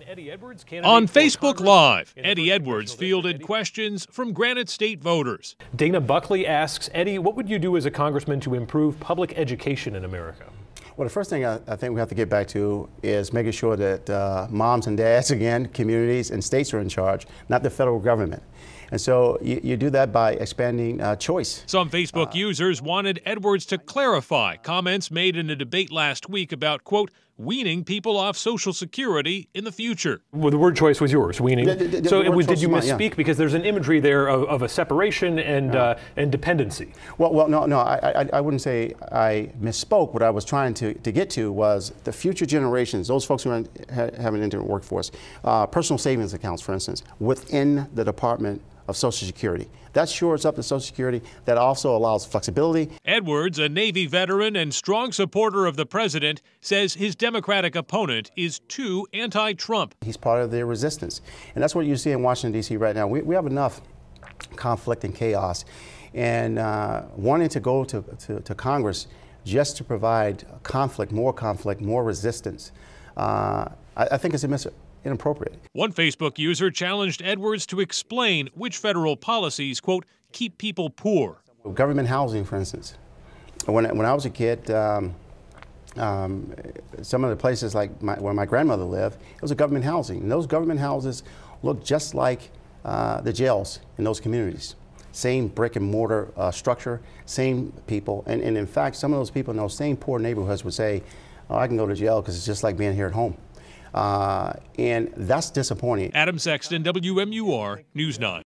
On Facebook Live, Eddie Edwards fielded questions from Granite State voters. Dana Buckley asks, Eddie, what would you do as a congressman to improve public education in America? Well, the first thing I think we have to get back to is making sure that moms and dads, again, communities and states are in charge, not the federal government. And so you do that by expanding choice. Some Facebook users wanted Edwards to clarify comments made in a debate last week about, quote, weaning people off Social Security in the future. Well, the word choice was yours, weaning. Did you misspeak? Yeah. Because there's an imagery there of a separation and dependency. Well, no, I wouldn't say I misspoke. What I was trying to get to was the future generations, those folks who have an interim workforce, personal savings accounts, for instance, within the Department of Social Security. That shores up the Social Security. That also allows flexibility. Edwards, a Navy veteran and strong supporter of the president, says his Democratic opponent is too anti-Trump. He's part of the resistance. And that's what you see in Washington, D.C. right now. We have enough conflict and chaos. And wanting to go to Congress just to provide conflict, more resistance, I think it's inappropriate. One Facebook user challenged Edwards to explain which federal policies, quote, keep people poor. Government housing, for instance. When I was a kid, some of the places like where my grandmother lived, it was a government housing. And those government houses look just like the jails in those communities. Same brick and mortar structure, same people. And in fact, some of those people in those same poor neighborhoods would say, oh, I can go to jail because it's just like being here at home. And that's disappointing. Adam Sexton, WMUR News 9.